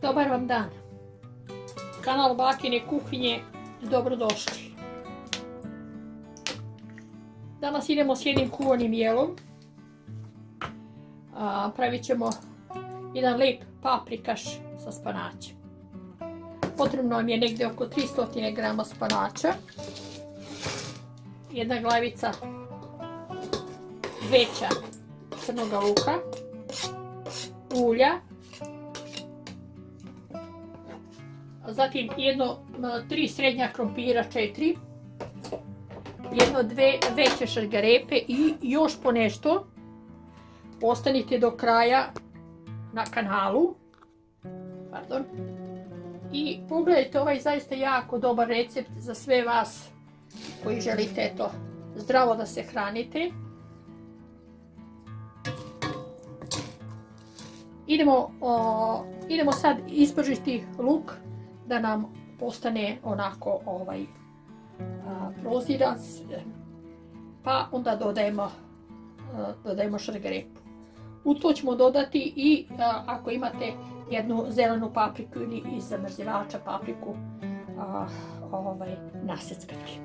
Dobar vam dan. Kanal Bakine kuhinje, dobrodošli. Danas idemo s jednim kuvanim jelom. Pravit ćemo jedan lijep paprikaš sa spanaćem. Potrebno nam je negdje oko 300 grama spanača, jedna glavica veća crnog luka, ulja, zatim tri srednja krompira, 4, dve veće šargarepe i još po nešto. Ostanite do kraja na kanalu. I pogledajte ovaj zaista jako dobar recept za sve vas koji želite zdravo da se hranite. Idemo sad ispržiti luk da nam postane onako proziran, pa onda dodajemo šargarepu. U to ćemo dodati i ako imate jednu zelenu papriku ili iz zamrzivača papriku naseckati.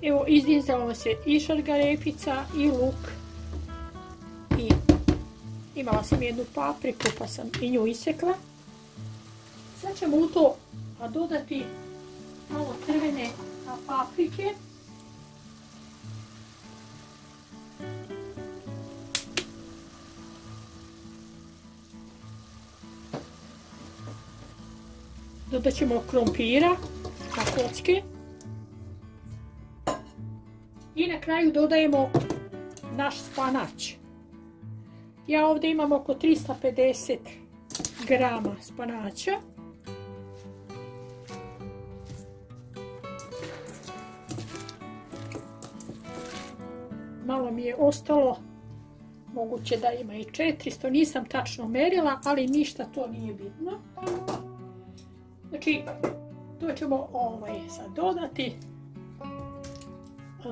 Evo, izdizala se i šargarepica i luk i imala sam jednu papriku pa sam i nju isekla. Sad ćemo u to dodati malo crvene paprike. Dodat ćemo krompira na kocke. I na kraju dodajemo naš spanać. Ja ovdje imam oko 350 grama spanaća. Malo mi je ostalo, moguće da ima i 400, nisam tačno merila, ali ništa to nije bitno. Znači, to ćemo sad dodati.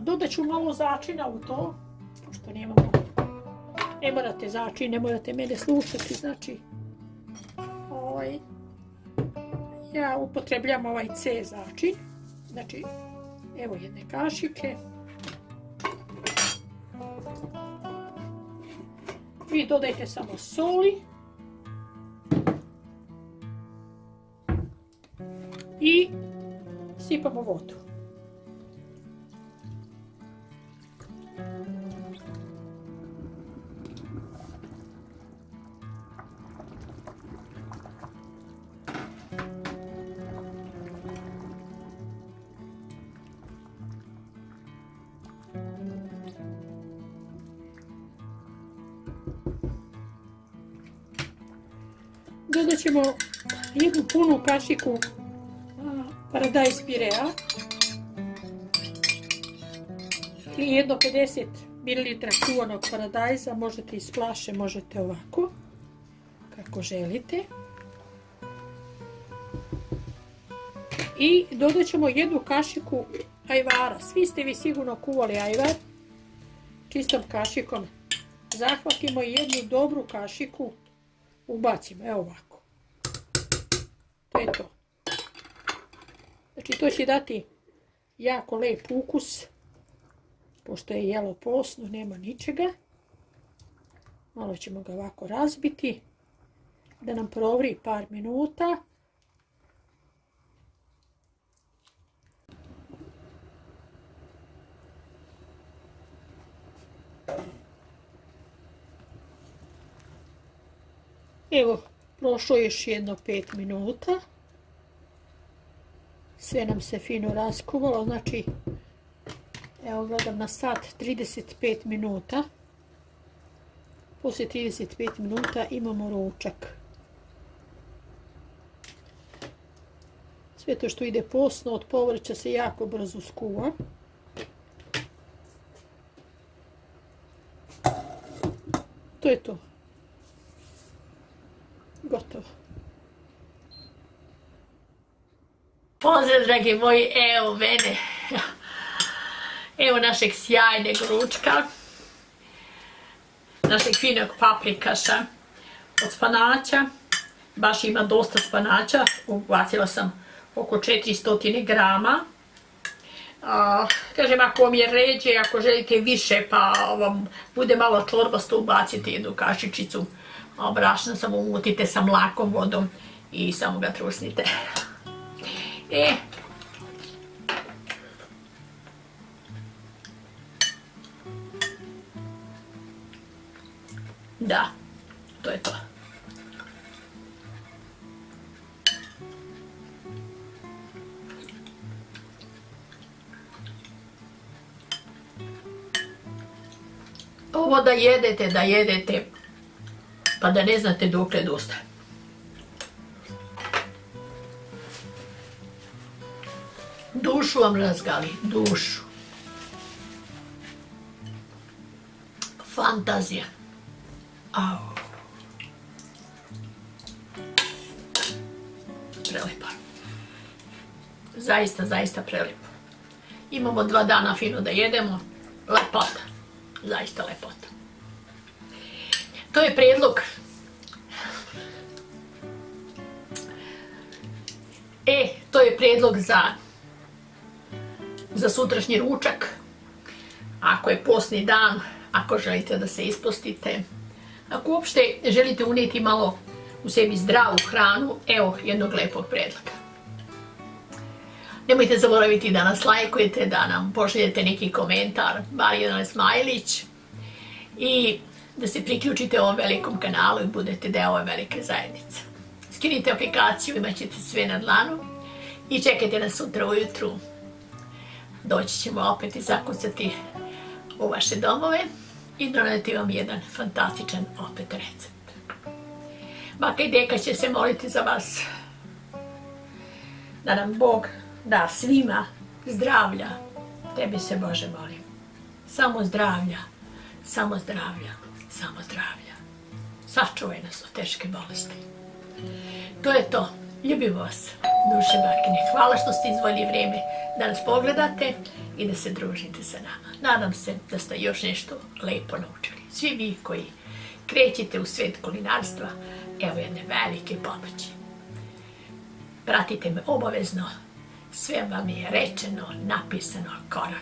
Dodat ću malo začina u to, pošto nemamo, ne morate začin, ne morate mene slušati, znači ja upotrebljam ovaj C začin, znači evo jedne kašike. Vi dodajte samo soli i sipamo vodu. Dodat ćemo jednu punu kašiku paradajz pirea i jedno 50 ml kuvanog paradajza, možete iz flaše, možete ovako, kako želite. I dodat ćemo jednu kašiku ajvara. Svi ste vi sigurno kuvali ajvar. Čistom kašikom zahvatimo i jednu dobru kašiku ubacimo, evo ovako. To je to. Znači to će dati jako lijep ukus, pošto je jelo posno, nema ničega. Malo ćemo ga ovako razbiti, da nam provri par minuta. Evo, prošlo još jedno 5 minuta. Sve nam se fino raskuvalo, znači, evo gledam na sat 35 minuta. Poslije 35 minuta imamo ručak. Sve to što ide posno od povrća se jako brzo skuva. To je to. Gotovo. Pozdrav, dragi moji, evo mene. Evo našeg sjajnog ručka. Našeg finog paprikaša od spanaća. Baš ima dosta spanaća. Ubacila sam oko 400 grama. Kažem, ako vam je ređe, ako želite više pa vam bude malo čorbasto, ubacite jednu kašičicu brašna, samo umutite sa mlakom vodom i samo ga trusnite. Da, to je to. Ovo da jedete, pa da ne znate dokle dosta. Dušu vam razgali, dušu. Fantazija. Au. Prelepo. Zaista, zaista prelepo. Imamo 2 dana fino da jedemo. Lepota. Zaista lepota. To je prijedlog. To je prijedlog za sutrašnji ručak. Ako je postni dan, ako želite da se ispostite, ako uopšte želite unijeti malo u sebi zdravu hranu, evo jednog lepog prijedloga. Nemojte zaboraviti da nas lajkujete, da nam pošaljete neki komentar, bar jedan smajlić, i da se priključite ovom velikom kanalu i budete deo ove velike zajednice. Skinite aplikaciju, imat ćete sve na dlanu i čekajte nas sutra ujutru. Doći ćemo opet i zakucati u vaše domove i doneti vam jedan fantastičan opet recept. Baka i deka će se moliti za vas. Da nam Bog da svima zdravlja. Tebi se, Bože, molim. Samo zdravlja, samo zdravlja, samo zdravlja. Sačuvaj nas od teške bolesti. To je to. Ljubim vas, duše bakine. Hvala što ste izdvojili vrijeme da nas pogledate i da se družite sa nama. Nadam se da ste još nešto lepo naučili. Svi vi koji krećete u svijet kulinarstva, evo jedne velike pomoći. Pratite me obavezno. Sve vam je rečeno, napisano korak.